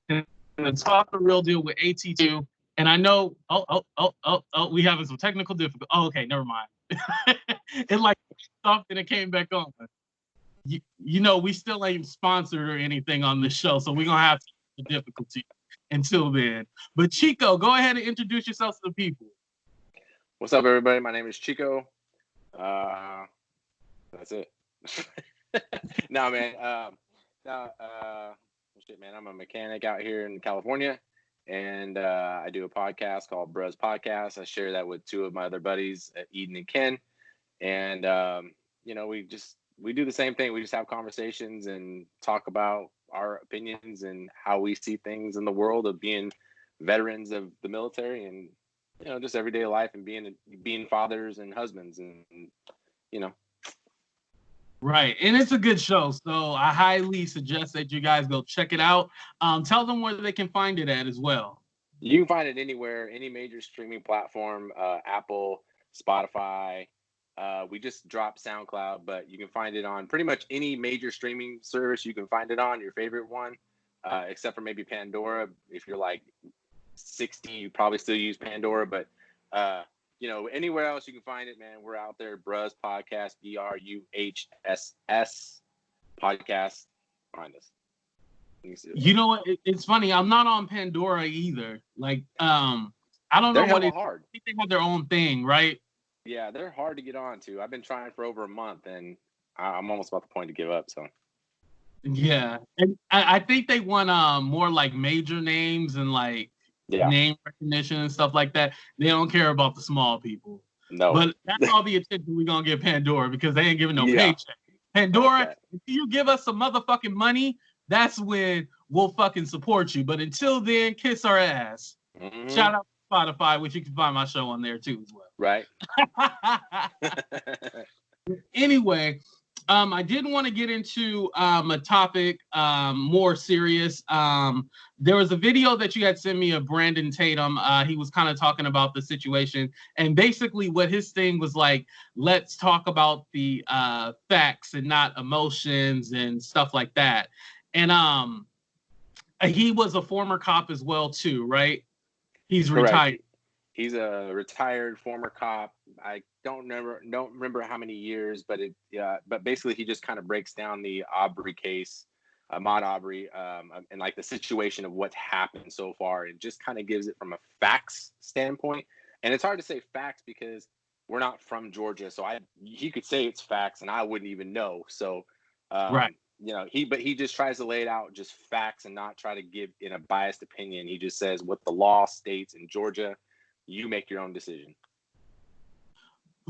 and talk the real deal with AT2. And I know, we having some technical difficulty. Oh, okay, never mind. It like stopped and it came back on. You know, we still ain't sponsored or anything on this show, so we're gonna have the difficulty until then. But Chico, go ahead and introduce yourself to the people. What's up, everybody? My name is Chico. That's it. No, man. Shit, man. I'm a mechanic out here in California, and I do a podcast called Bruz Podcast. I share that with two of my other buddies, Eden and Ken. And you know, we do the same thing. We just have conversations and talk about our opinions and how we see things in the world of being veterans of the military, and you know, just everyday life and being fathers and husbands, and you know. Right, and it's a good show, so I highly suggest that you guys go check it out. Tell them where they can find it at as well. You can find it anywhere, any major streaming platform, Apple, Spotify. We just dropped SoundCloud, but you can find it on pretty much any major streaming service. You can find it on your favorite one, except for maybe Pandora. If you're like 60, you probably still use Pandora, but you know, anywhere else you can find it, man. We're out there. Bruz Podcast, BRUHSS Podcast. Find us. You know what? It's funny. I'm not on Pandora either. Like, I don't know what it's hard. I think they have their own thing, right? Yeah, they're hard to get on to. I've been trying for over a month, and I'm almost about the point to give up. So. Yeah, and I think they want more like major names and like name recognition and stuff like that. They don't care about the small people. No. But that's all the attention we're gonna give Pandora, because they ain't giving no paycheck. Pandora, if you give us some motherfucking money, that's when we'll fucking support you. But until then, kiss our ass. Mm-hmm. Shout out to Spotify, which you can find my show on there too as well. Right. Anyway, I did want to get into a topic more serious. There was a video that you had sent me of Brandon Tatum. He was kind of talking about the situation, and basically what his thing was like, let's talk about the facts and not emotions and stuff like that. And he was a former cop as well too, right? He's Correct. Retired. He's a retired former cop. I don't remember how many years, but but basically he just kind of breaks down the Arbery case, Ahmaud Arbery, and like the situation of what's happened so far, and just kind of gives it from a facts standpoint. And it's hard to say facts because we're not from Georgia, so he could say it's facts and I wouldn't even know. So, right. You know, he just tries to lay it out just facts and not try to give in a biased opinion. He just says what the law states in Georgia. You make your own decision.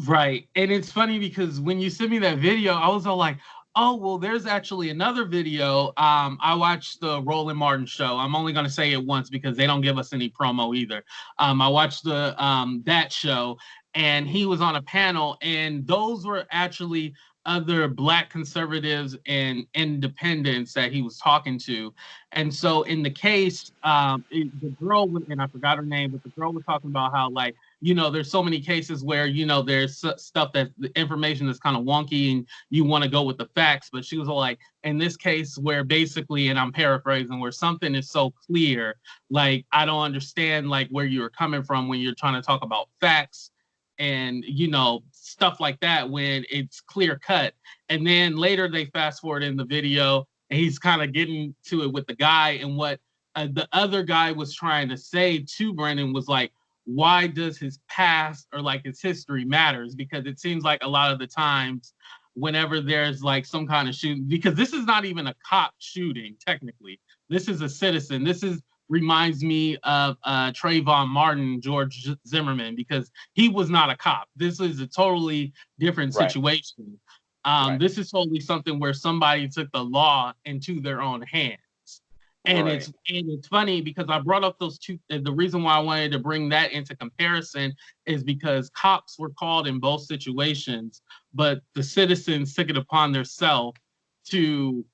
Right. And it's funny because when you sent me that video, I was all like, oh, well, there's actually another video. I watched the Roland Martin show. I'm only going to say it once because they don't give us any promo either. I watched that show, and he was on a panel, and those were actually other Black conservatives and independents that he was talking to. And so in the case, the girl, and I forgot her name, but the girl was talking about how, like, you know, there's so many cases where, you know, there's stuff that the information is kind of wonky and you want to go with the facts. But she was all like, in this case where basically, and I'm paraphrasing, where something is so clear, like, I don't understand like where you're coming from when you're trying to talk about facts and, you know, stuff like that when it's clear cut. And then later they fast forward in the video and he's kind of getting to it with the guy, and what the other guy was trying to say to Brandon was like, why does his past or like his history matters? Because it seems like a lot of the times whenever there's like some kind of shooting, because this is not even a cop shooting technically, this is a citizen. This reminds me of Trayvon Martin, George Zimmerman, because he was not a cop. This is a totally different situation. Right. This is totally something where somebody took the law into their own hands. And it's funny because I brought up those two. The reason why I wanted to bring that into comparison is because cops were called in both situations, but the citizens took it upon themselves to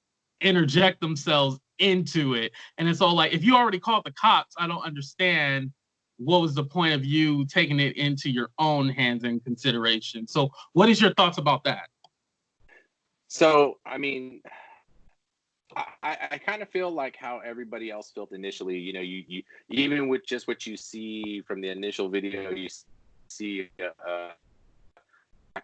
interject themselves into it. And it's all like, if you already called the cops, I don't understand what was the point of you taking it into your own hands and consideration. So what is your thoughts about that? So, I mean, I kind of feel like how everybody else felt initially. You know, you even with just what you see from the initial video, you see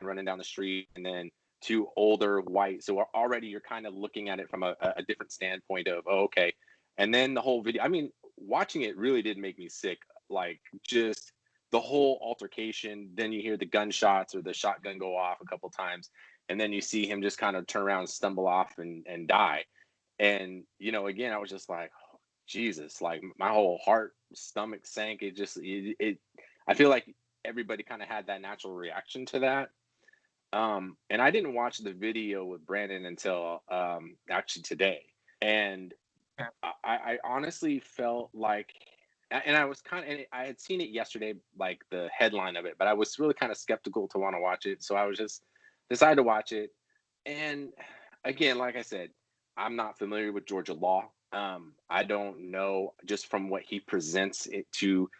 running down the street, and then two older white. So already you're kind of looking at it from a different standpoint of, oh, okay. And then the whole video. I mean, watching it really did make me sick. Like just the whole altercation. Then you hear the gunshots or the shotgun go off a couple times, and then you see him just kind of turn around and stumble off and die. And, you know, again, I was just like, oh, Jesus, like my whole heart, stomach sank. I feel like everybody kind of had that natural reaction to that. And I didn't watch the video with Brandon until actually today. And I honestly felt like, and I was I had seen it yesterday, like the headline of it, but I was really kind of skeptical to want to watch it. So I was just decided to watch it. And again, like I said, I'm not familiar with Georgia law. I don't know, just from what he presents it to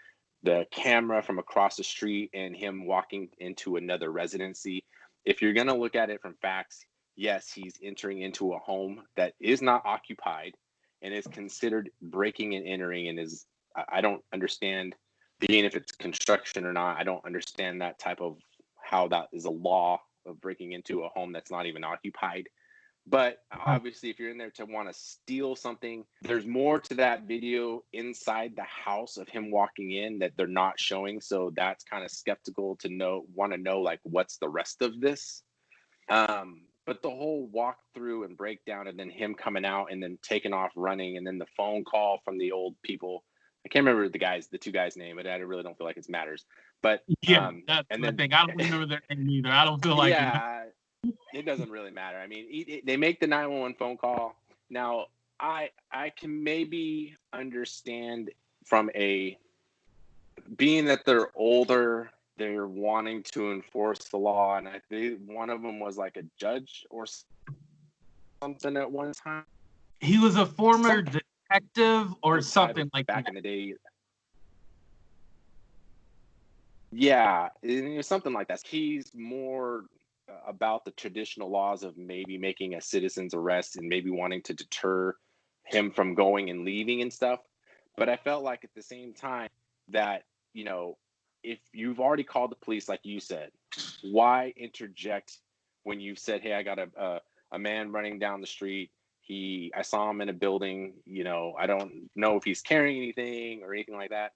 the camera from across the street and him walking into another residency. If you're going to look at it from facts, yes, he's entering into a home that is not occupied and is considered breaking and entering, and is, I don't understand, being if it's construction or not. I don't understand that type of, how that is a law of breaking into a home that's not even occupied. But obviously, if you're in there to want to steal something, there's more to that video inside the house of him walking in that they're not showing. So that's kind of skeptical to want to know, like, what's the rest of this? But the whole walkthrough and breakdown, and then him coming out and then taking off running, and then the phone call from the old people. I can't remember the two guys' name, but I really don't feel like it matters. But Yeah, that's and the then thing. I don't remember their name either. I don't feel like it. yeah, it doesn't really matter. I mean, they make the 911 phone call. Now, I can maybe understand from a, being that they're older, they're wanting to enforce the law, and I think one of them was like a judge or something at one time. He was a former detective or something like back that. in the day. Yeah, it was something like that. He's more about the traditional laws of maybe making a citizen's arrest and maybe wanting to deter him from going and leaving and stuff. But I felt like at the same time that, you know, if you've already called the police, like you said, why interject when you've said, hey, I got a man running down the street. I saw him in a building, you know, I don't know if he's carrying anything or anything like that.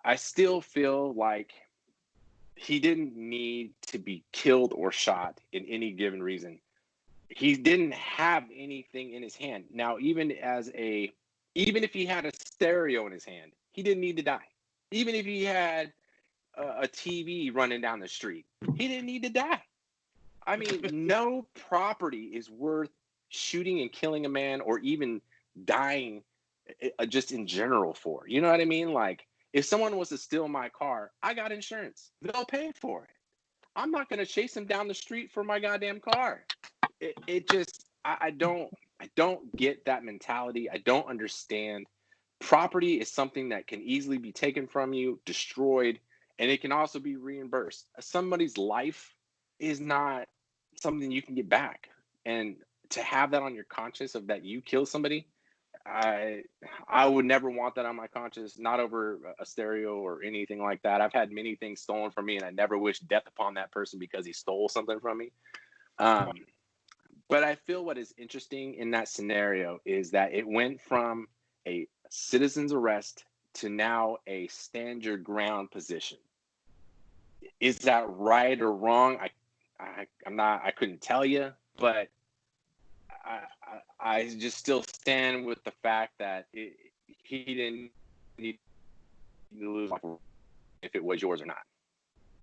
I still feel like he didn't need to be killed or shot in any given reason. He didn't have anything in his hand. Now, even if he had a stereo in his hand, he didn't need to die. Even if he had a TV running down the street, he didn't need to die. I mean, no property is worth shooting and killing a man, or even dying just in general for. You know what I mean? Like, if someone was to steal my car, I got insurance. They'll pay for it. I'm not going to chase him down the street for my goddamn car. It just, I don't get that mentality. I don't understand. Property is something that can easily be taken from you, destroyed, and it can also be reimbursed. Somebody's life is not something you can get back. And to have that on your conscience of that you kill somebody, I would never want that on my conscience, not over a stereo or anything like that. I've had many things stolen from me, and I never wish death upon that person because he stole something from me. But I feel what is interesting in that scenario is that it went from a citizen's arrest to now a stand your ground position. Is that right or wrong? I couldn't tell you, but I just still stand with the fact that he didn't need to lose if it was yours or not.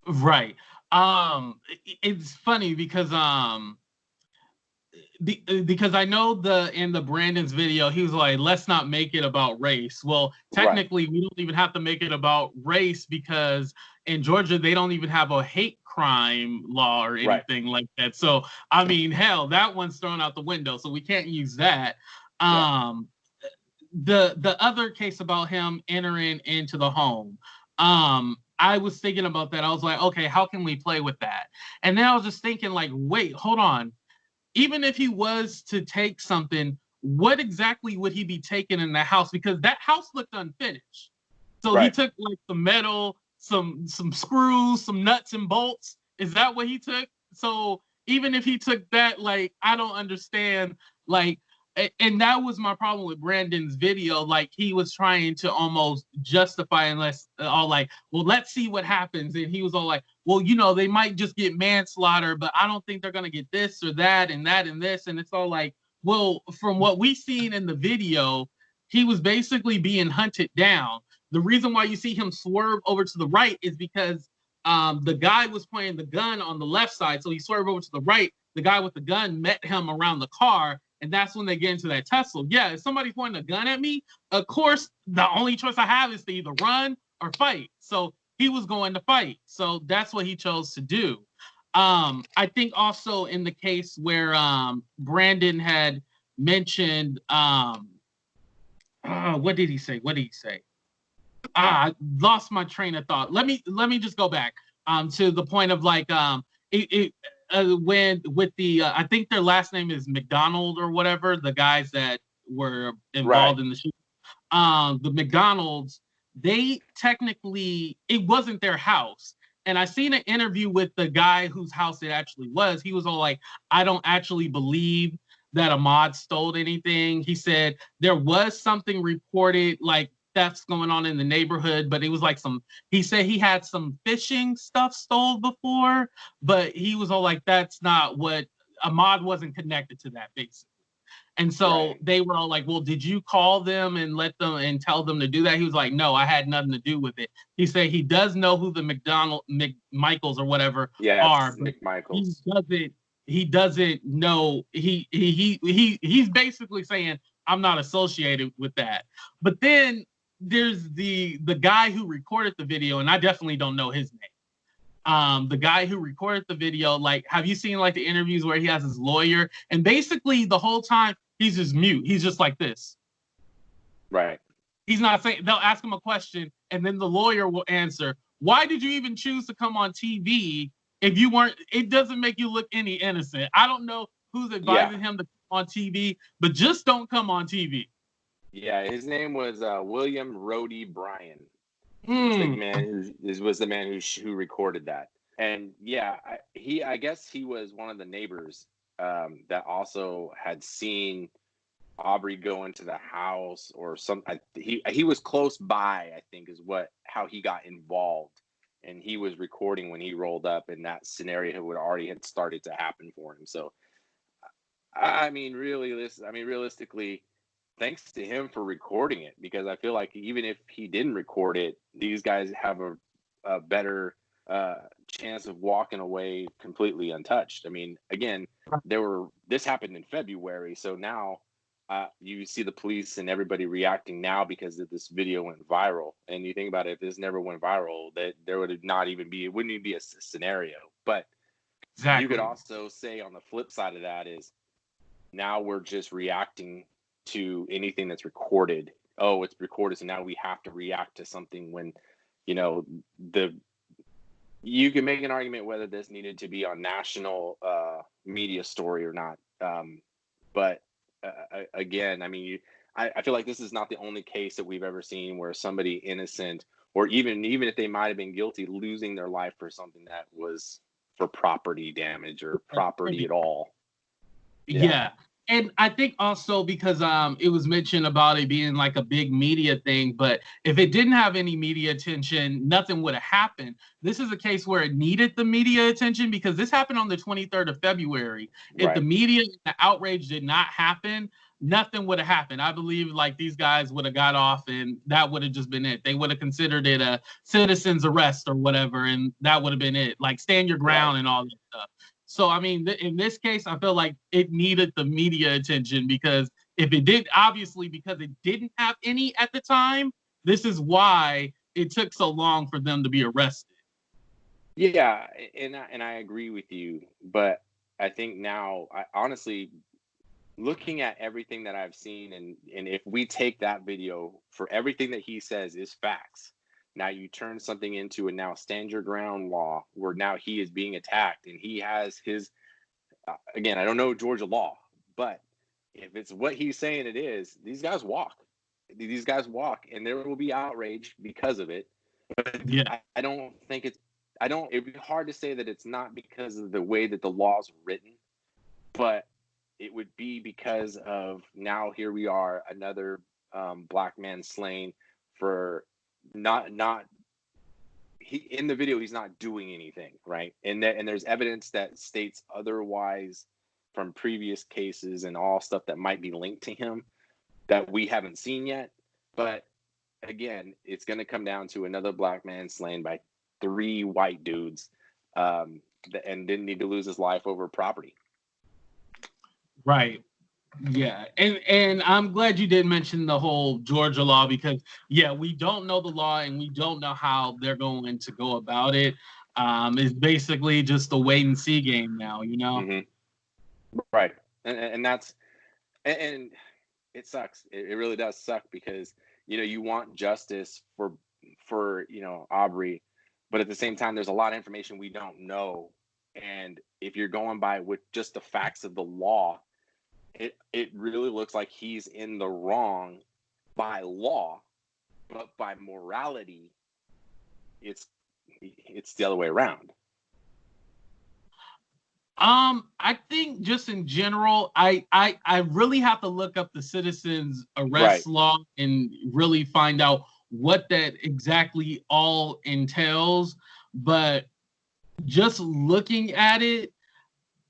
Right. It's funny because because I know in the Brandon's video, he was like, let's not make it about race. Well, technically, we don't even have to make it about race because in Georgia, they don't even have a hate crime law or anything like that. So, I mean, hell, that one's thrown out the window. So we can't use that. The other case about him entering into the home, I was thinking about that. I was like, okay, how can we play with that? And then I was just thinking like, wait, hold on. Even if he was to take something, what exactly would he be taking in the house? Because that house looked unfinished. So he Right. took like the metal, some screws, some nuts and bolts. Is that what he took? So even if he took that, like, I don't understand. Like, and that was my problem with Brandon's video. Like, he was trying to almost justify, unless all like, well, let's see what happens. And he was all like, well, you know, they might just get manslaughter, but I don't think they're gonna get this or that and that and this. And it's all like, well, from what we seen in the video, he was basically being hunted down. The reason why you see him swerve over to the right is because the guy was pointing the gun on the left side, so he swerved over to the right. The guy with the gun met him around the car, and that's when they get into that tussle. Yeah, if somebody's pointing a gun at me, of course, the only choice I have is to either run or fight. So he was going to fight. So that's what he chose to do. I think also in the case where Brandon had mentioned, what did he say? What did he say? I lost my train of thought. Let me just go back to the point of like when with the I think their last name is McDonald or whatever, the guys that were Right. involved in the shoot. The McDonald's, they technically, it wasn't their house. And I seen an interview with the guy whose house it actually was. He was all like, I don't actually believe that Ahmaud stole anything. He said there was something reported like thefts going on in the neighborhood, but it was like he said he had some fishing stuff stole before, but he was all like, that's not what, Ahmaud wasn't connected to that basically. And so Right. they were all like, well, did you call them and let them and tell them to do that? He was like, no, I had nothing to do with it. He said he does know who the McMichaels or whatever Yeah, are, it's but Nick he Michaels. doesn't he doesn't know he's basically saying I'm not associated with that. But then there's the guy who recorded the video, and I definitely don't know his name. The guy who recorded the video, like, have you seen like the interviews where he has his lawyer and basically the whole time he's just mute. He's just like this. Right. He's not saying, they'll ask him a question and then the lawyer will answer. Why did you even choose to come on TV if you weren't, it doesn't make you look any innocent. I don't know who's Yeah. advising him to come on TV, but just don't come on TV. Yeah. His name was William Rhodey Bryan. Was the Hmm. man was the man who recorded that. And yeah, I guess he was one of the neighbors that also had seen Aubrey go into the house or something. He was close by, I think, is how he got involved, and he was recording when he rolled up, and that scenario would already had started to happen for him. So I mean, realistically, thanks to him for recording it, because I feel like even if he didn't record it, these guys have a better chance of walking away completely untouched. I mean, again, this happened in February, so now you see the police and everybody reacting now because of this video went viral. And you think about it, if this never went viral, that there would not even be, it wouldn't even be a scenario. But you could Exactly. also say on the flip side of that is now we're just reacting to anything that's recorded. Oh, it's recorded, so now we have to react to something when, you know, you can make an argument whether this needed to be on national media story or not. But again, I mean, I feel like this is not the only case that we've ever seen where somebody innocent, or even if they might have been guilty, losing their life for something that was for property damage or property at all. Yeah. Yeah. And I think also because it was mentioned about it being like a big media thing, but if it didn't have any media attention, nothing would have happened. This is a case where it needed the media attention because this happened on the 23rd of February. If the Right. media, the outrage did not happen, nothing would have happened. I believe like these guys would have got off and that would have just been it. They would have considered it a citizen's arrest or whatever, and that would have been it. Like stand your Right. ground and all that stuff. So, I mean, in this case, I feel like it needed the media attention because if it did, obviously, because it didn't have any at the time, this is why it took so long for them to be arrested. Yeah, and I agree with you, but I think now, honestly, looking at everything that I've seen, and if we take that video for everything that he says is facts, now you turn something into a now stand your ground law where now he is being attacked and he has his again, I don't know Georgia law, but if it's what he's saying it is, these guys walk. These guys walk, and there will be outrage because of it. But Yeah. I don't think it's. I don't. It'd be hard to say that it's not because of the way that the law's written, but it would be because of now here we are, another black man slain for not he in the video he's not doing anything, right? And there's evidence that states otherwise from previous cases and all stuff that might be linked to him that we haven't seen yet. But again, it's going to come down to another black man slain by 3 white dudes, and didn't need to lose his life over property. Right. Yeah, and I'm glad you did mention the whole Georgia law, because we don't know the law and we don't know how they're going to go about it. It's basically just a wait and see game now, Right, and that's and it sucks. It really does suck because you want justice for Arbery, but at the same time, there's a lot of information we don't know, and if you're going by with just the facts of the law, it really looks like he's in the wrong by law, but by morality, it's the other way around. I think just in general, I really have to look up the citizens arrest law and really find out what that exactly all entails. But just looking at it,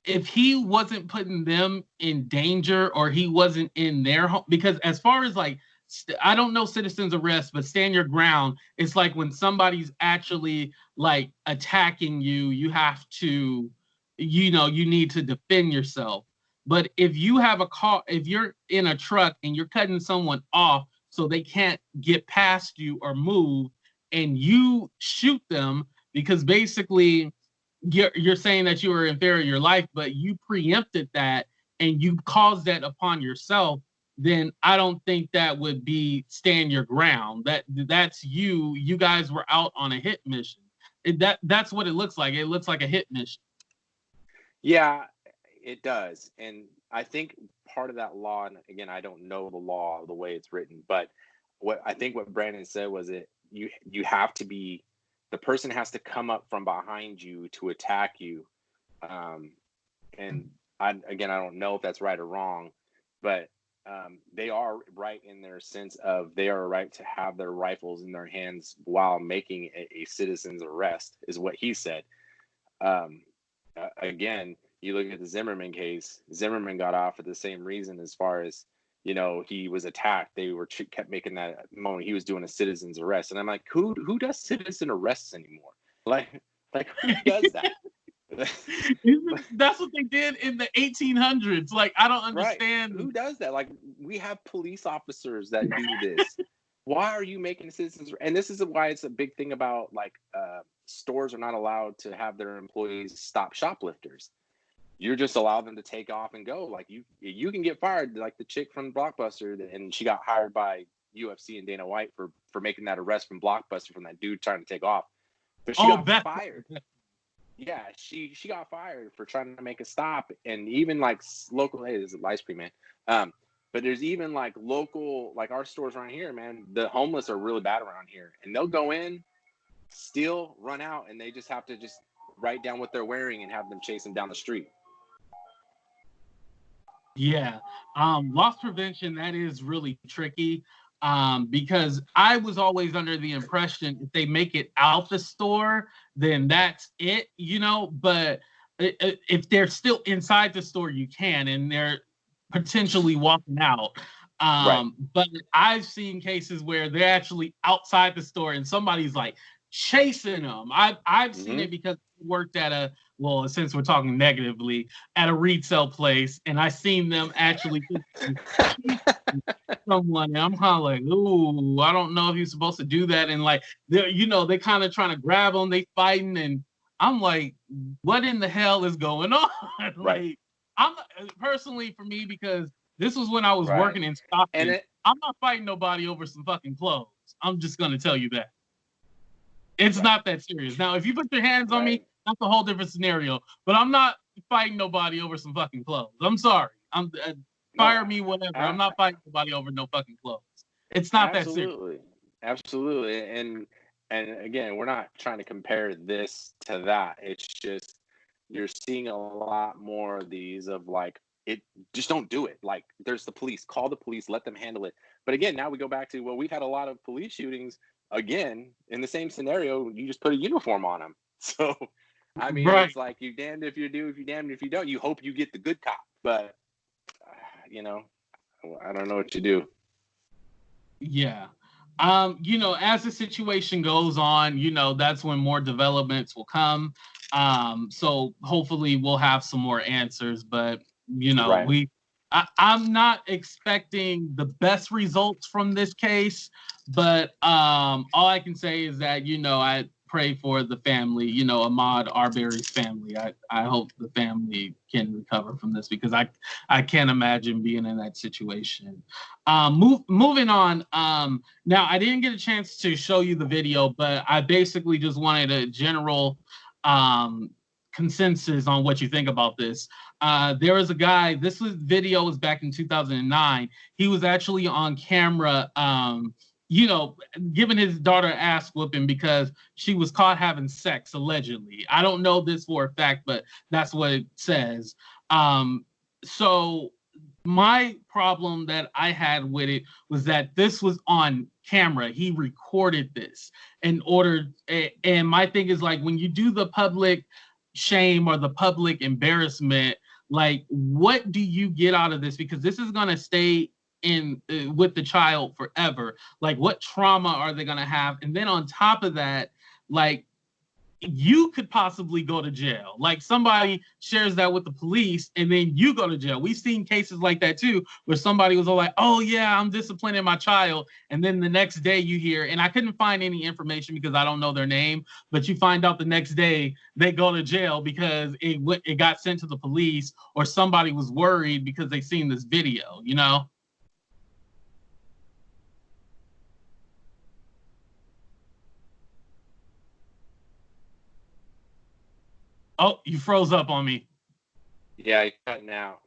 if he wasn't putting them in danger or he wasn't in their home, because as far as like, I don't know citizens arrest, but stand your ground. It's like when somebody's actually like attacking you, you have to, you need to defend yourself. But if you have a car, if you're in a truck and you're cutting someone off so they can't get past you or move, and you shoot them because basically you're saying that you were in fear of your life, but you preempted that and you caused that upon yourself, then I don't think that would be stand your ground. That's you. You guys were out on a hit mission. That's what it looks like. It looks like a hit mission. Yeah, it does. And I think part of that law, and again, I don't know the law the way it's written, but what Brandon said was you have to be, the person has to come up from behind you to attack you. And I don't know if that's right or wrong, but they are right in their sense of they are right to have their rifles in their hands while making a citizen's arrest, is what he said. Again, you look at the Zimmerman case. Zimmerman got off for the same reason, as far as he was attacked. They kept making that moment he was doing a citizen's arrest, and I'm like, who does citizen arrests anymore? Like who does that? That's what they did in the 1800s. Like, I don't understand. Right. Who does that? Like, we have police officers that do this. Why are you making citizens? And this is why it's a big thing about like stores are not allowed to have their employees stop shoplifters. You're just allow them to take off and go. Like you can get fired, like the chick from Blockbuster, and she got hired by UFC and Dana White for making that arrest from Blockbuster from that dude trying to take off. But she got fired. Yeah, she got fired for trying to make a stop. And even like local, hey, there's an ice cream man. But there's even like local, like our stores around here, man, the homeless are really bad around here. And they'll go in, steal, run out, and they just have to just write down what they're wearing and have them chase them down the street. Yeah. Loss prevention, that is really tricky. Because I was always under the impression if they make it out the store, then that's it, but if they're still inside the store, you can, and they're potentially walking out. But I've seen cases where they're actually outside the store and somebody's like chasing them. I've seen it because I worked at since we're talking negatively, at a retail place, and I seen them actually someone, and I'm kind of like, ooh, I don't know if you're supposed to do that. And like, they kind of trying to grab them, they fighting, and I'm like, what in the hell is going on? Like, I'm personally, for me, because this was when I was working in Stockton, I'm not fighting nobody over some fucking clothes. I'm just gonna tell you that. It's not that serious. Now, if you put your hands on me, that's a whole different scenario. But I'm not fighting nobody over some fucking clothes. I'm sorry. No, fire me, whatever. I'm a- not fighting nobody over no fucking clothes. It's not that serious. absolutely, absolutely. And again, we're not trying to compare this to that. It's just you're seeing a lot more of these of like it. Just don't do it. Like there's the police. Call the police. Let them handle it. But again, now we go back to, well, we've had a lot of police shootings again in the same scenario. You just put a uniform on them. So I mean, Right. it's like you damned if you do, if you damned if you don't. You hope you get the good cop, but you know, I don't know what you do. Yeah. As the situation goes on, that's when more developments will come. So hopefully we'll have some more answers, but Right. I'm not expecting the best results from this case, but all I can say is that, I pray for the family, Ahmaud Arbery's family. I hope the family can recover from this because I can't imagine being in that situation. Moving on. Now, I didn't get a chance to show you the video, but I basically just wanted a general um, consensus on what you think about this. There was a guy. Video was back in 2009. He was actually on camera. Giving his daughter ass whooping because she was caught having sex allegedly. I don't know this for a fact, but that's what it says. So my problem that I had with it was that this was on camera. He recorded this in order, and my thing is like when you do the public shame or the public embarrassment, like what do you get out of this? Because this is gonna stay in with the child forever. Like what trauma are they gonna have? And then on top of that, like you could possibly go to jail. Like somebody shares that with the police and then you go to jail. We've seen cases like that too, where somebody was all like, oh yeah, I'm disciplining my child. And then the next day you hear, and I couldn't find any information because I don't know their name, but you find out the next day they go to jail because it got sent to the police or somebody was worried because they seen this video. Oh, you froze up on me. Yeah, you're cutting out.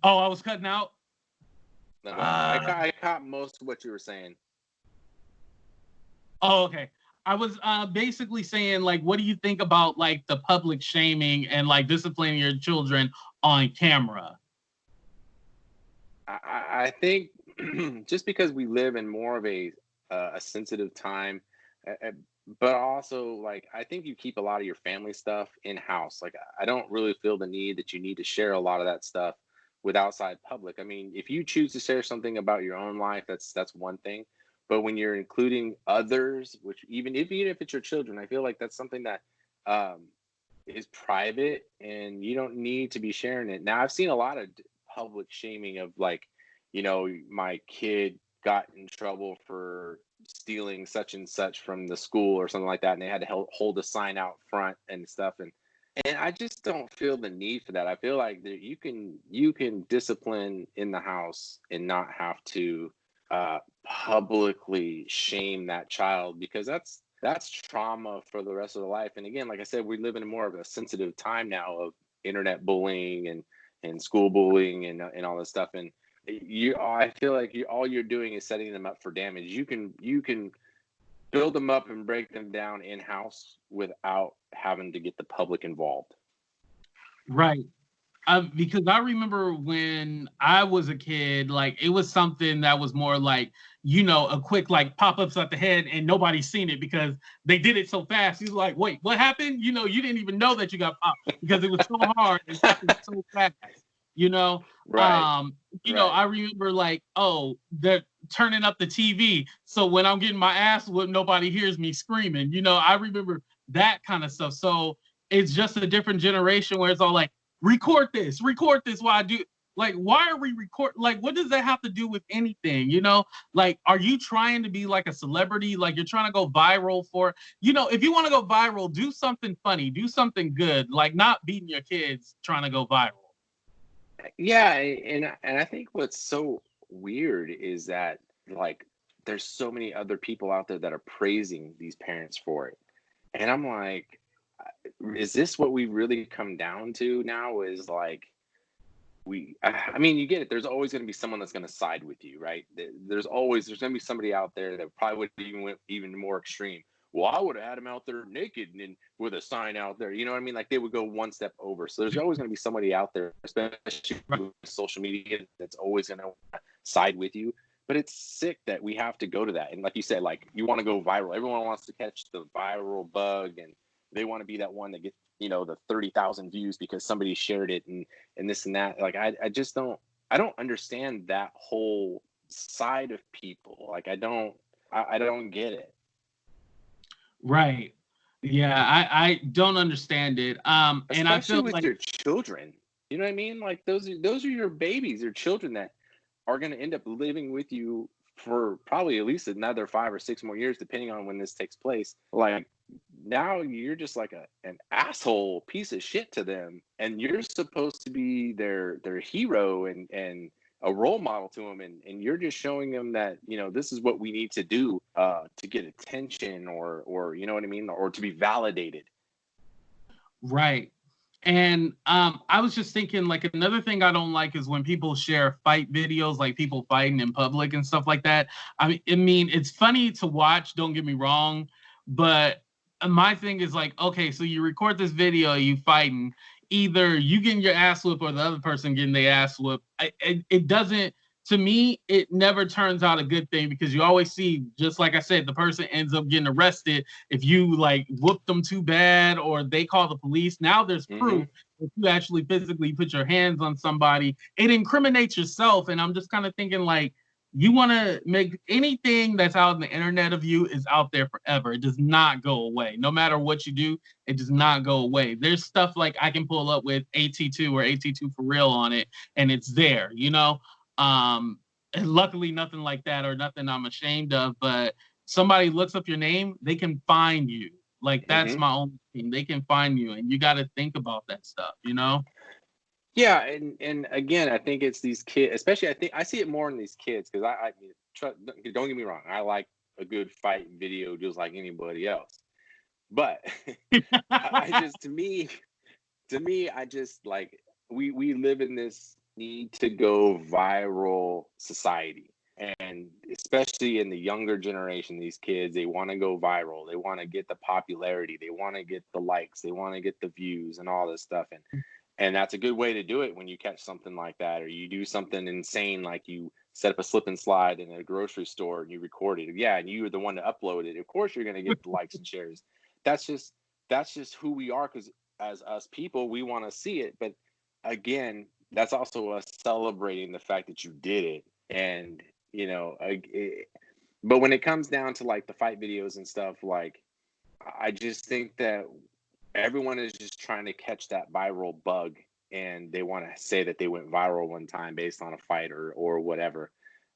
Oh, I was cutting out. No, Uh, I caught most of what you were saying. Oh, okay. I was basically saying, like, what do you think about like the public shaming and like disciplining your children on camera? I think just because we live in more of a sensitive time, but also like I think you keep a lot of your family stuff in house. Like I don't really feel the need that you need to share a lot of that stuff with outside public. I mean, if you choose to share something about your own life, that's one thing. But when you're including others, which even if it's your children, I feel like that's something that um, is private, and you don't need to be sharing it. Now, I've seen a lot of public shaming of like, my kid got in trouble for stealing such and such from the school or something like that, and they had to hold a sign out front and stuff. And I just don't feel the need for that. I feel like that you can discipline in the house and not have to publicly shame that child, because that's trauma for the rest of their life. And again, like I said, we live in more of a sensitive time now of internet bullying and school bullying and all this stuff. And I feel like all you're doing is setting them up for damage. You can build them up and break them down in house without having to get the public involved. Right. Because I remember when I was a kid, like it was something that was more like, a quick like pop-ups at the head and nobody's seen it because they did it so fast. He's like, wait, what happened? You didn't even know that you got popped because it was so hard. It happened so fast. You know, Right, right. I remember like, oh, they're turning up the TV. So when I'm getting my ass whooped, nobody hears me screaming. I remember that kind of stuff. So it's just a different generation where it's all like, record this while I do. Like, why are we like, what does that have to do with anything? Like, are you trying to be like a celebrity? Like, you're trying to go viral if you want to go viral, do something funny, do something good, like not beating your kids trying to go viral. Yeah, and I think what's so weird is that like there's so many other people out there that are praising these parents for it. And I'm like, is this what we really come down to now? Is like I mean, you get it. There's always going to be someone that's going to side with you, right? There's going to be somebody out there that probably would even went even more extreme. Well, I would have had him out there naked and then with a sign out there. You know what I mean? Like they would go one step over. So there's always going to be somebody out there, especially with social media, that's always going to side with you. But it's sick that we have to go to that. And like you said, like you want to go viral. Everyone wants to catch the viral bug, and they want to be that one that gets, the 30,000 views because somebody shared it and this and that. Like I just don't understand that whole side of people. Like I don't get it. Right. Yeah, I don't understand it. And I Especially feel with like your children. You know what I mean? Like those are your babies, your children that are going to end up living with you for probably at least another 5 or 6 more years, depending on when this takes place. Like now you're just like an asshole piece of shit to them, and you're supposed to be their hero and a role model to them, and you're just showing them that this is what we need to do to get attention, or you know what I mean, or to be validated. right. And I was just thinking, like, another thing I don't like is when people share fight videos, like people fighting in public and stuff like that. I mean, it's funny to watch, don't get me wrong, but my thing is like, okay, so you record this video, you fighting, either you getting your ass whooped or the other person getting their ass whooped. It doesn't, to me, it never turns out a good thing, because you always see, just like I said, the person ends up getting arrested if you like whoop them too bad or they call the police. Now there's Mm-hmm. proof. If you actually physically put your hands on somebody, it incriminates yourself. And I'm just kind of thinking, like, you want to make anything that's out in the internet of you is out there forever. It does not go away. No matter what you do, it does not go away. There's stuff like I can pull up with AT2 or AT2 for real on it, and it's there, and luckily nothing like that, or nothing I'm ashamed of, but somebody looks up your name, they can find you. Like, that's Mm-hmm. my only thing. They can find you, and you got to think about that stuff. Yeah, and again, I think it's these kids, especially. I think I see it more in these kids because don't get me wrong, I like a good fight video just like anybody else, but I just to me, I just like we live in this need to go viral society, and especially in the younger generation, these kids, they want to go viral, they want to get the popularity, they want to get the likes, they want to get the views and all this stuff, and that's a good way to do it when you catch something like that, or you do something insane, like you set up a slip and slide in a grocery store and you record it. Yeah, and you were the one to upload it. Of course, you're going to get the likes and shares. That's just who we are. Because as us people, we want to see it. But again, that's also us celebrating the fact that you did it. And but when it comes down to like the fight videos and stuff, like I just think that everyone is just trying to catch that viral bug, and they want to say that they went viral one time based on a fight or whatever.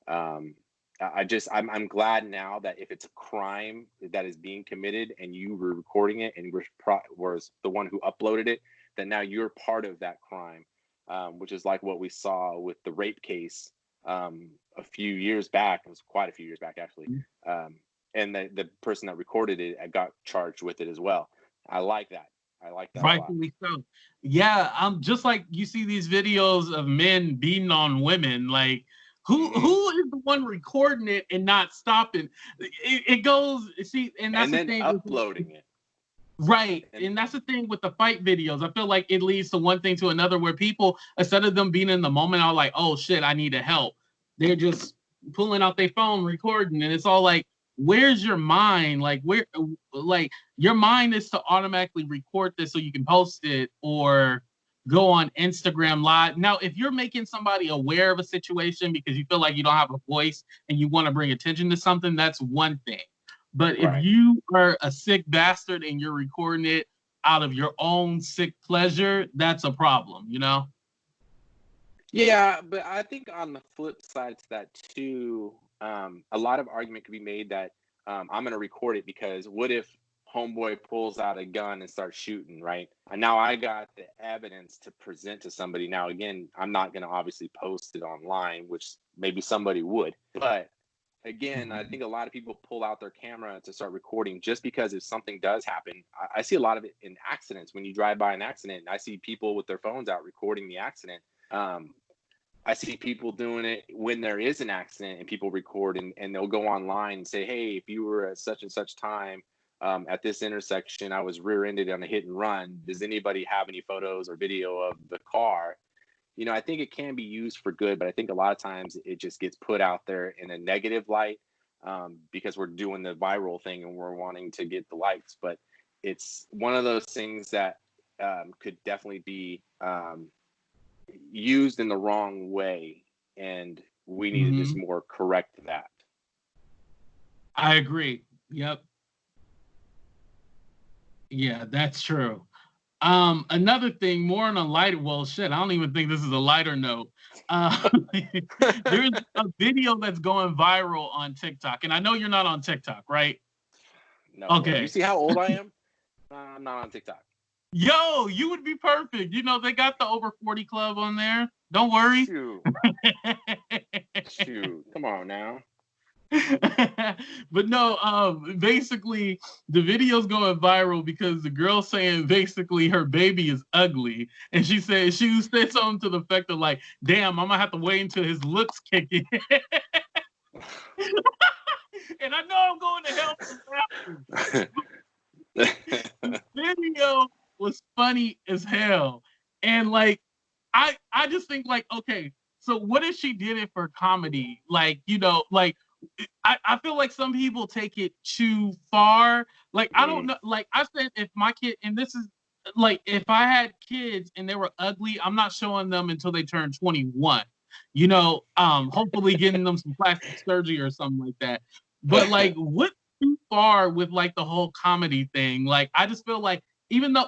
um I'm glad now that if it's a crime that is being committed and you were recording it and was the one who uploaded it, that now you're part of that crime, which is like what we saw with the rape case a few years back. It was quite a few years back, actually. And the person that recorded it got charged with it as well. I like that. I like that a lot. Rightfully so. Yeah, just like you see these videos of men beating on women, like Hmm. who is the one recording it and not stopping? It goes, see, and that's And the then thing with, uploading it. right, And and that's the thing with the fight videos. I feel like it leads to one thing to another, where people, instead of them being in the moment, are like, oh shit, I need to help. They're just pulling out their phone, recording, and it's all like, where's your mind? Like, like, your mind is to automatically record this so you can post it or go on Instagram Live. Now, if you're making somebody aware of a situation because you feel like you don't have a voice and you want to bring attention to something, that's one thing. But if right. you are a sick bastard and you're recording it out of your own sick pleasure, that's a problem. Yeah, but I think on the flip side to that too, a lot of argument could be made that I'm going to record it because what if homeboy pulls out a gun and starts shooting, right? And now I got the evidence to present to somebody. Now, again, I'm not going to obviously post it online, which maybe somebody would. But again, I think a lot of people pull out their camera to start recording just because if something does happen, I see a lot of it in accidents. When you drive by an accident, I see people with their phones out recording the accident. I see people doing it when there is an accident and people record and they'll go online and say, hey, if you were at such and such time at this intersection, I was rear-ended on a hit and run. Does anybody have any photos or video of the car? You know, I think it can be used for good, but I think a lot of times it just gets put out there in a negative light because we're doing the viral thing and we're wanting to get the likes. But it's one of those things that could definitely be used in the wrong way, and we need to just more correct that. I agree. Yep. Yeah, that's true. Another thing, more on a lighter, well, shit, I don't even think this is a lighter note. There's a video that's going viral on TikTok, and I know you're not on TikTok, right? No, Okay. You see how old I am? I'm not on TikTok. Yo, you would be perfect. You know, they got the over 40 club on there. Don't worry. Shoot. Come on now. But no, basically the video's going viral because the girl saying basically her baby is ugly, and she said something to the effect of like, "Damn, I'm gonna have to wait until his looks kick in." And I know I'm going to hell for that. The video was funny as hell, and like, I just think like, okay, so what if she did it for comedy? Like, you know, like. I feel like some people take it too far. Like, I don't know. Like, I said, if my kid, and this is like, if I had kids and they were ugly, I'm not showing them until they turn 21. You know, hopefully getting them some plastic surgery or something like that. But like, what too far with like the whole comedy thing? Like, I just feel like even though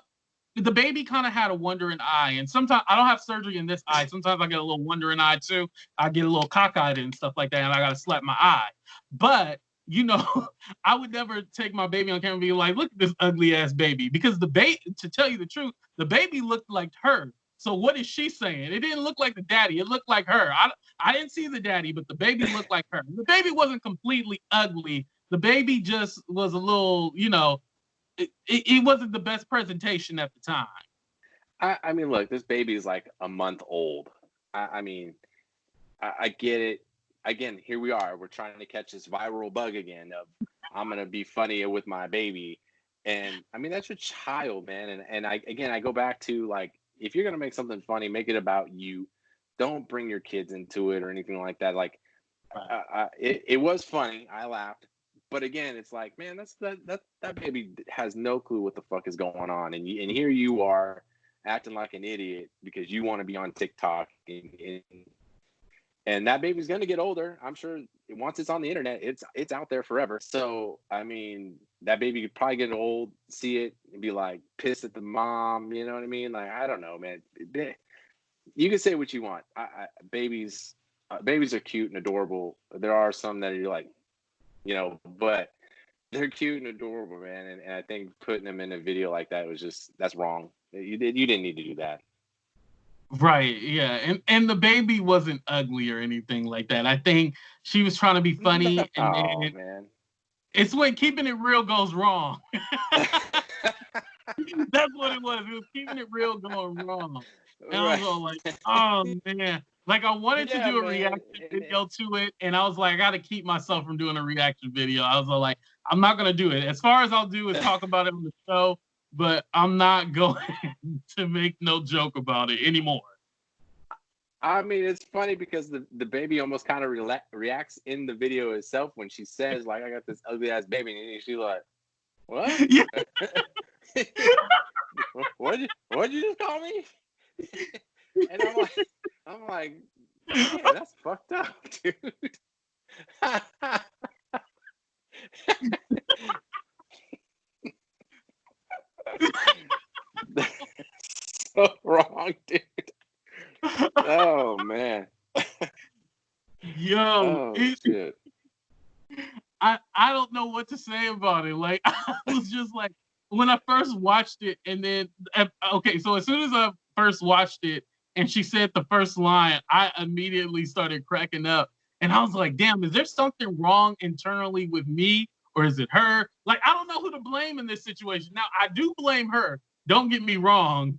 the baby kind of had a wandering eye, and sometimes I don't have surgery in this eye. Sometimes I get a little wandering eye too. I get a little cockeyed and stuff like that, and I gotta slap my eye. But you know, I would never take my baby on camera and be like, "Look at this ugly ass baby," because the baby, to tell you the truth, the baby looked like her. So what is she saying? It didn't look like the daddy. It looked like her. I didn't see the daddy, but the baby looked like her. The baby wasn't completely ugly. The baby just was a little, you know, it wasn't the best presentation at the time. I mean, look, this baby is like a month old. I mean, I get it. Again, here we are. We're trying to catch this viral bug again of I'm gonna be funny with my baby, and I mean that's your child, man. And I go back to like if you're gonna make something funny, make it about you. Don't bring your kids into it or anything like that. Like, it was funny. I laughed. But again, it's like, man, that baby has no clue what the fuck is going on, and here you are acting like an idiot because you want to be on TikTok, and that baby's gonna get older. I'm sure once it's on the internet, it's out there forever. So I mean, that baby could probably get old, see it, and be like pissed at the mom. You know what I mean? Like I don't know, man. You can say what you want. Babies are cute and adorable. There are some that you're like, you know, but they're cute and adorable, man. And I think putting them in a video like that was that's wrong. You didn't need to do that. Right, yeah. And the baby wasn't ugly or anything like that. I think she was trying to be funny, and then man. It's when keeping it real goes wrong. That's what it was. It was keeping it real going wrong. And I was all like, oh man. Like I wanted to do a reaction video to it, and I was like, I gotta keep myself from doing a reaction video. I was all like, I'm not gonna do it. As far as I'll do is talk about it on the show, but I'm not going to make no joke about it anymore. I mean, it's funny because the baby almost kind of reacts in the video itself when she says, like, I got this ugly ass baby, and she's like, what? Yeah. What'd you just call me? And I'm like, man, that's fucked up, dude. That's so wrong, dude. Oh man. Yo, shit. I don't know what to say about it. Like I was just like when I first watched it, and then okay, so as soon as I first watched it and she said the first line, I immediately started cracking up, and I was like, damn, is there something wrong internally with me, or is it her? Like I don't know who to blame in this situation. Now I do blame her. Don't get me wrong.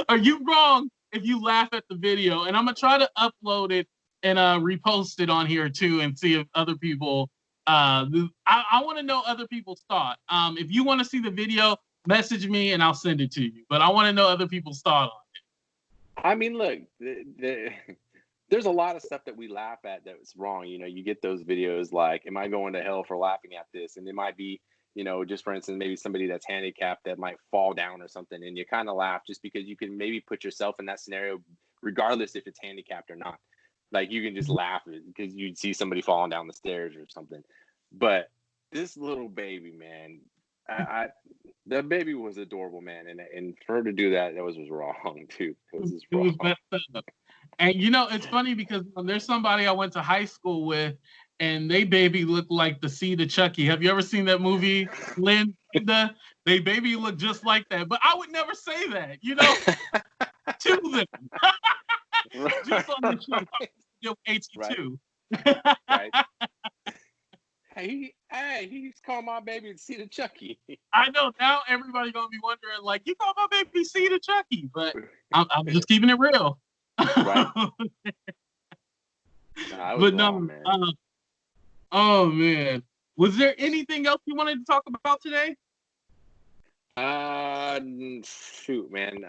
Are you wrong if you laugh at the video, and I'm gonna try to upload it and repost it on here too, and see if other people. I want to know other people's thought. If you want to see the video, message me and I'll send it to you. But I want to know other people's thought on it. I mean, look, there's a lot of stuff that we laugh at that's wrong. You know, you get those videos like, "Am I going to hell for laughing at this?" And it might be, you know, just for instance, maybe somebody that's handicapped that might fall down or something, and you kind of laugh just because you can maybe put yourself in that scenario, regardless if it's handicapped or not. Like you can just laugh because you'd see somebody falling down the stairs or something. But this little baby, man, the baby was adorable, man, and for her to do that, that was wrong too. It was just It was wrong. messed up. And you know, it's funny because there's somebody I went to high school with, and they baby looked like the seed of Chucky. Have you ever seen that movie, Linda? They baby look just like that. But I would never say that, you know, to them. Just on the show, AT2. Right. Hey, he's calling my baby the seed of Chucky. I know now everybody gonna be wondering, like, you call my baby seed of Chucky, but I'm just keeping it real. Right. I was But wrong, no, man. oh man, was there anything else you wanted to talk about today? Shoot, man.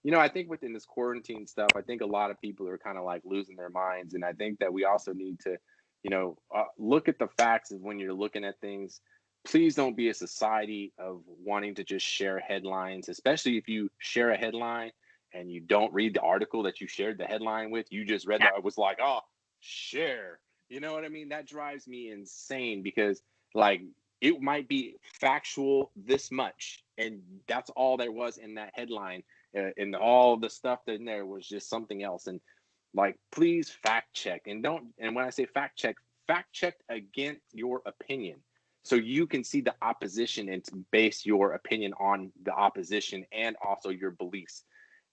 You know, I think within this quarantine stuff, I think a lot of people are kind of like losing their minds, and I think that we also need to, you know, look at the facts of when you're looking at things. Please don't be a society of wanting to just share headlines, especially if you share a headline and you don't read the article that you shared the headline with. You just read that. It was like, oh, share. You know what I mean? That drives me insane because, like, it might be factual this much, and that's all there was in that headline. And all the stuff in there was just something else. And like, please fact check, and don't. And when I say fact check against your opinion, so you can see the opposition and to base your opinion on the opposition and also your beliefs.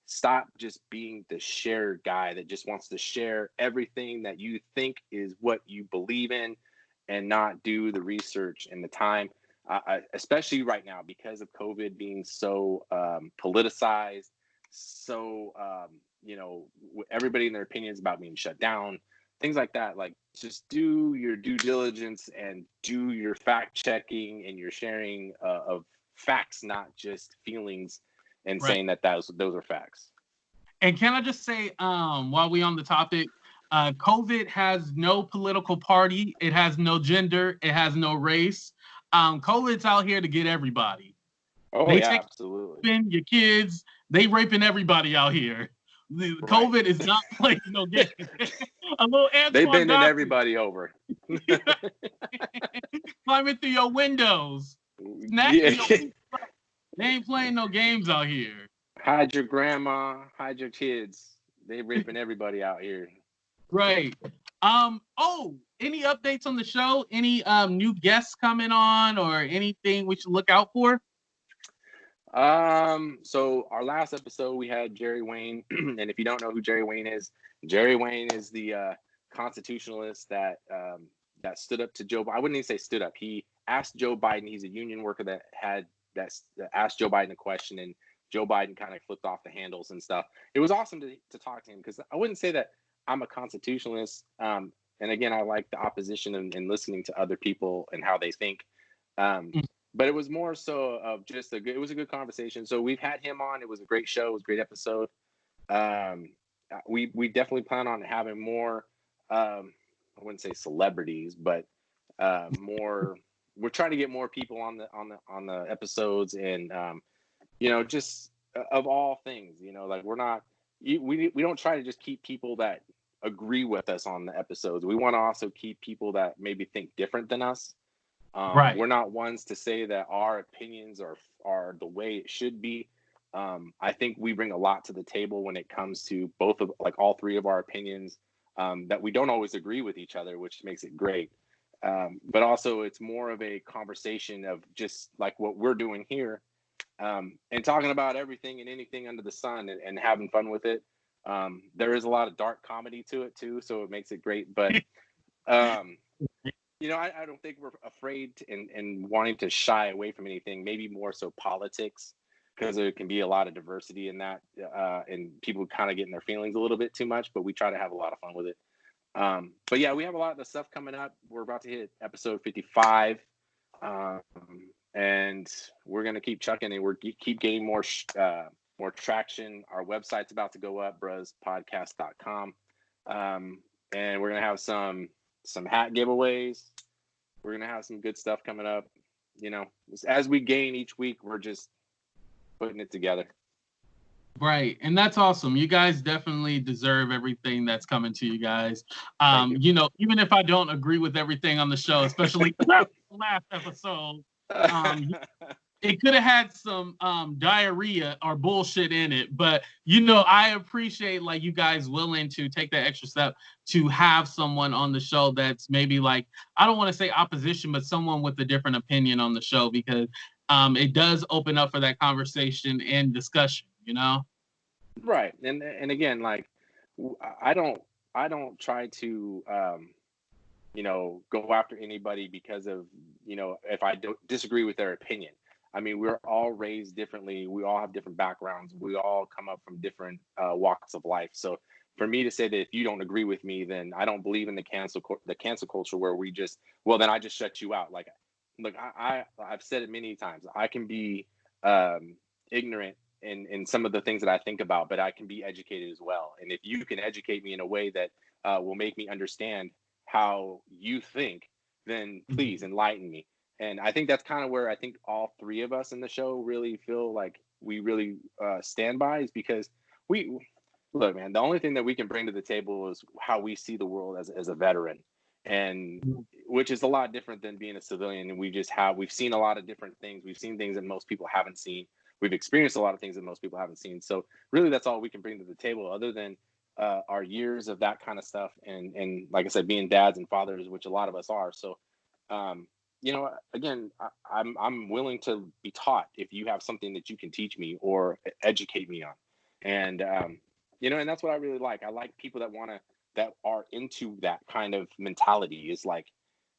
Stop just being the share guy that just wants to share everything that you think is what you believe in and not do the research and the time, especially right now because of COVID being so politicized, so, you know, everybody in their opinions about being shut down, things like that. Like, just do your due diligence and do your fact checking and your sharing of facts, not just feelings, and Right. saying that those are facts. And can I just say, while we on the topic, COVID has no political party, it has no gender, it has no race. COVID's out here to get everybody. Oh They yeah, take absolutely. your kids, they raping everybody out here. Right. COVID is not playing no game. A little They Antoine bending Doctor everybody over. climbing through your windows, Yeah. snatching your pizza. They ain't playing no games out here. Hide your grandma, hide your kids. They raping everybody out here. Right. Oh, any updates on the show? Any new guests coming on or anything we should look out for? So our last episode we had Jerry Wayne, and if you don't know who Jerry Wayne is the constitutionalist that stood up to Joe Biden. I wouldn't even say stood up. He asked Joe Biden. He's a union worker that asked Joe Biden a question, and Joe Biden kind of flipped off the handles and stuff. It was awesome to talk to him because I wouldn't say that I'm a constitutionalist. And again, I like the opposition and listening to other people and how they think. But it was more so of just it was a good conversation. So we've had him on. It was a great show. It was a great episode. We definitely plan on having more. I wouldn't say celebrities, but more. We're trying to get more people on the episodes, and you know, just of all things, you know, like we don't try to just keep people that agree with us on the episodes. We want to also keep people that maybe think different than us. Right. We're not ones to say that our opinions are the way it should be. I think we bring a lot to the table when it comes to both of like all three of our opinions, that we don't always agree with each other, which makes it great. But also it's more of a conversation of just like what we're doing here, and talking about everything and anything under the sun and having fun with it. There is a lot of dark comedy to it too, so it makes it great. But you know, I don't think we're afraid and wanting to shy away from anything. Maybe more so politics. because there can be a lot of diversity in that, and people kind of getting their feelings a little bit too much, but we try to have a lot of fun with it. But yeah, we have a lot of the stuff coming up. We're about to hit episode 55, and we're gonna keep chucking, and we're keep getting more traction. Our website's about to go up, bruspodcast.com, and we're gonna have some hat giveaways. We're gonna have some good stuff coming up. You know, as we gain each week, we're just putting it together. Right. And that's awesome. You guys definitely deserve everything that's coming to you guys. You know, even if I don't agree with everything on the show, especially the last episode, it could have had some diarrhea or bullshit in it. But, you know, I appreciate like you guys willing to take that extra step to have someone on the show that's maybe like, I don't want to say opposition, but someone with a different opinion on the show, because it does open up for that conversation and discussion, you know? Right. And again, like, I don't try to, you know, go after anybody because of, you know, if I don't disagree with their opinion. I mean, we're all raised differently. We all have different backgrounds. We all come up from different walks of life. So for me to say that if you don't agree with me, then I don't believe in the cancel culture where we just, well, then I just shut you out. Like, look, I've said it many times. I can be ignorant in some of the things that I think about, but I can be educated as well. And if you can educate me in a way that will make me understand how you think, then please enlighten me. And I think that's kind of where I think all three of us in the show really feel like we really stand by, is because look, man, the only thing that we can bring to the table is how we see the world as a veteran, and which is a lot different than being a civilian. And we've seen a lot of different things. We've seen things that most people haven't seen. We've experienced a lot of things that most people haven't seen. So really, that's all we can bring to the table, other than our years of that kind of stuff. And like I said, being dads and fathers, which a lot of us are. So, you know, again, I'm willing to be taught if you have something that you can teach me or educate me on. And, you know, and that's what I really like. I like people that are into that kind of mentality, is like,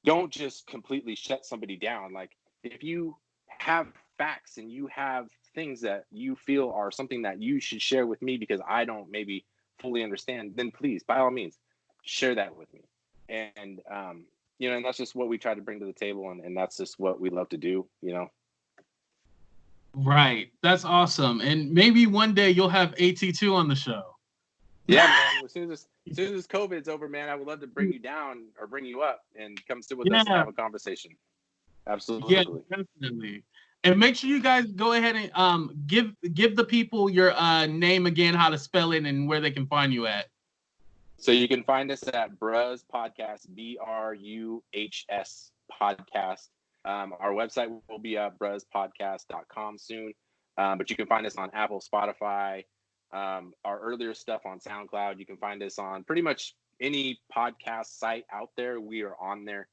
don't just completely shut somebody down. Like, if you have facts and you have things that you feel are something that you should share with me because I don't maybe fully understand, then please, by all means, share that with me. And, you know, and that's just what we try to bring to the table. And that's just what we love to do, you know? Right. That's awesome. And maybe one day you'll have AT2 on the show. Yeah, man. As soon as this COVID's over, man, I would love to bring you down or bring you up and come sit with us and have a conversation. Absolutely. Yeah, definitely. And make sure you guys go ahead and give the people your name again, how to spell it, and where they can find you at. So you can find us at Bruhs Podcast, BRUHS Podcast. Our website will be at bruhspodcast.com soon. But you can find us on Apple, Spotify, our earlier stuff on SoundCloud. You can find us on pretty much any podcast site out there. We are on there.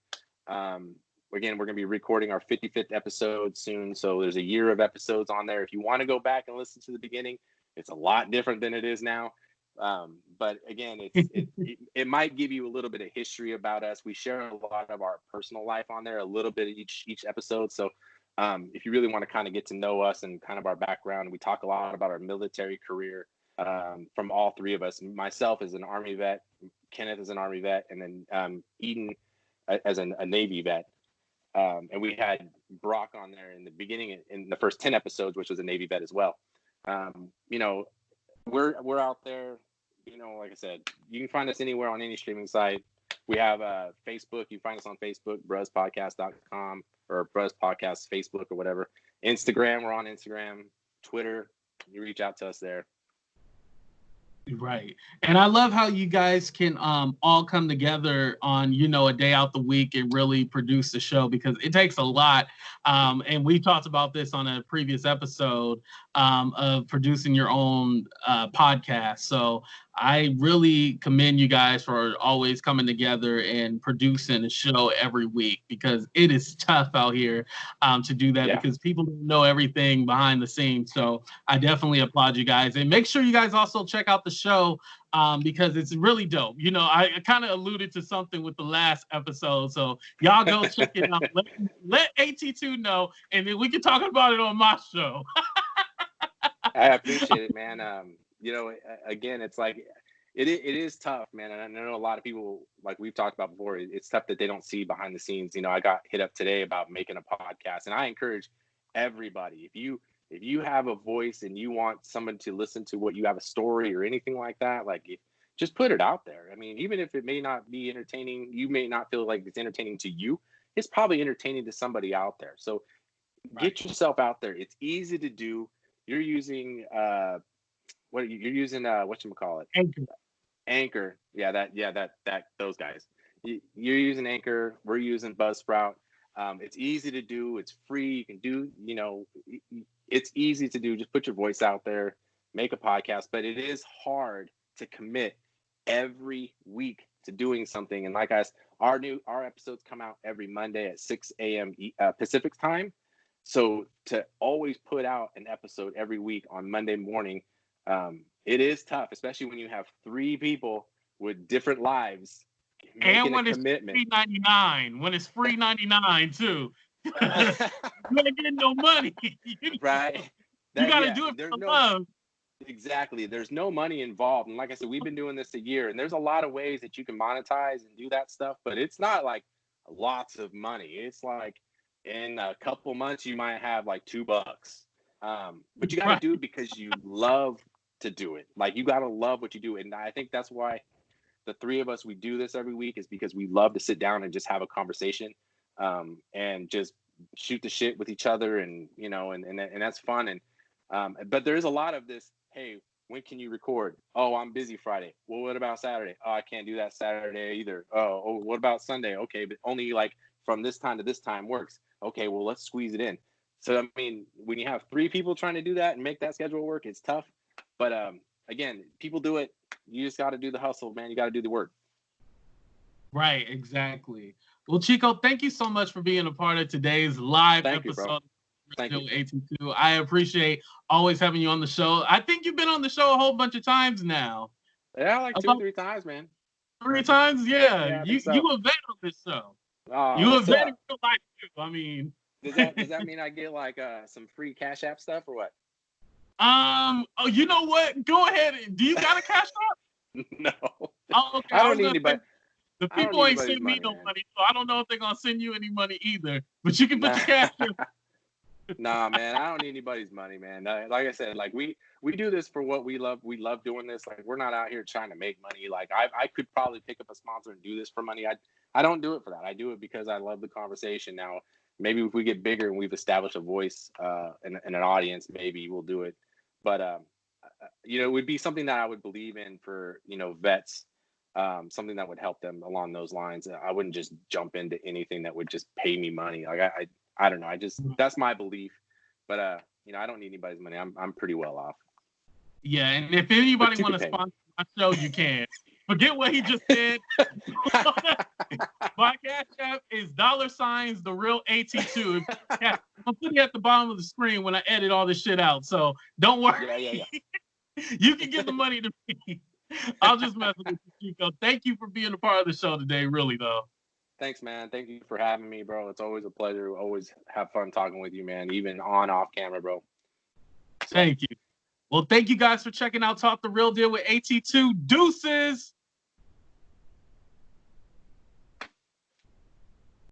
Again, we're going to be recording our 55th episode soon. So there's a year of episodes on there. If you want to go back and listen to the beginning, it's a lot different than it is now. But again, it might give you a little bit of history about us. We share a lot of our personal life on there, a little bit of each episode. So if you really want to kind of get to know us and kind of our background, we talk a lot about our military career from all three of us. Myself as an Army vet, Kenneth as an Army vet, and then Eden as a Navy vet. And we had Brock on there in the beginning, in the first 10 episodes, which was a Navy vet as well. You know, we're out there. You know, like I said, you can find us anywhere on any streaming site. We have Facebook. You find us on Facebook, bruhspodcast.com, or Bruhs Podcast Facebook or whatever. Instagram, we're on Instagram. Twitter, you reach out to us there. Right. And I love how you guys can all come together on, you know, a day out the week and really produce the show, because it takes a lot. And we talked about this on a previous episode of producing your own podcast. So I really commend you guys for always coming together and producing a show every week, because it is tough out here to do that, because people don't know everything behind the scenes. So I definitely applaud you guys, and make sure you guys also check out the show because it's really dope. You know, I kind of alluded to something with the last episode, so y'all go check it out. Let AT2 know, and then we can talk about it on my show. I appreciate it, man. Again, it's like it is tough, man. And I know a lot of people, like we've talked about before, it's tough that they don't see behind the scenes. I got hit up today about making a podcast, and I encourage everybody, if you have a voice and you want someone to listen to what you have, a story or anything like that, like just put it out there. I mean, even if it may not be entertaining, you may not feel like it's entertaining to you. It's probably entertaining to somebody out there. So Right. get yourself out there. It's easy to do. You're using you're using whatchamacallit? Anchor. Anchor. That those guys. You're using Anchor. We're using Buzzsprout. It's easy to do. It's free. You can do, it's easy to do. Just put your voice out there, make a podcast, but it is hard to commit every week to doing something. And like us, our episodes come out every Monday at 6 a.m. Pacific time. So to always put out an episode every week on Monday morning, it is tough, especially when you have three people with different lives And making a when it's commitment. $3.99, when it's free 99 too, you ain't getting no money. Right? You got to Yeah, do it there's for the no love. exactly. There's no money involved, and like I said, we've been doing this a year, and there's a lot of ways that you can monetize and do that stuff, but it's not like lots of money. It's like in a couple months you might have like $2. But you got to Right. do it because you love to do it. Like you got to love what you do, and I think that's why the three of us, we do this every week, is because we love to sit down and just have a conversation, and just shoot the shit with each other, and and that's fun. And but there's a lot of this. Hey, when can you record? Oh, I'm busy Friday. Well, what about Saturday? Oh, I can't do that Saturday either. Oh, what about Sunday? Okay, but only like from this time to this time works. Okay, well, let's squeeze it in. So I mean, when you have three people trying to do that and make that schedule work, it's tough. But again, people do it. You just got to do the hustle, man. You got to do the work. Right, exactly. Well, Chico, thank you so much for being a part of today's live Thank you, bro. episode Thank of you. AT2. I appreciate always having you on the show. I think you've been on the show a whole bunch of times now. Yeah, like two or About three times, man. 3 times? Yeah. Yeah, I You think so. a vet on this show. Oh, You a what's vet in up? real life too. I mean, Does that mean I get like some free Cash App stuff or what? oh, you know what? Go ahead. Do you got a cash app? No, Oh, okay. I I don't was need gonna say anybody. the I don't people need ain't anybody's send me money, no man. money, so I don't know if they're gonna send you any money either. But you can put Nah. your cash in. Nah, man, I don't need anybody's money, man. Like I said, like we do this for what we love. We love doing this. Like we're not out here trying to make money. Like I could probably pick up a sponsor and do this for money. I don't do it for that. I do it because I love the conversation. Now, maybe if we get bigger and we've established a voice and an audience, maybe we'll do it. But it would be something that I would believe in for vets. Something that would help them along those lines. I wouldn't just jump into anything that would just pay me money. Like I don't know. That's my belief. But I don't need anybody's money. I'm pretty well off. Yeah, and if anybody But you want could to pay me. sponsor my show, you can. Forget what he just said. My cash app is $ the real AT2. I'll put it at the bottom of the screen when I edit all this shit out. So don't worry. Yeah. You can give the money to me. I'll just mess with you, Chico. Thank you for being a part of the show today, really, though. Thanks, man. Thank you for having me, bro. It's always a pleasure. Always have fun talking with you, man. Even on off camera, bro. So. Thank you. Well, thank you guys for checking out Talk the Real Deal with AT2. Deuces.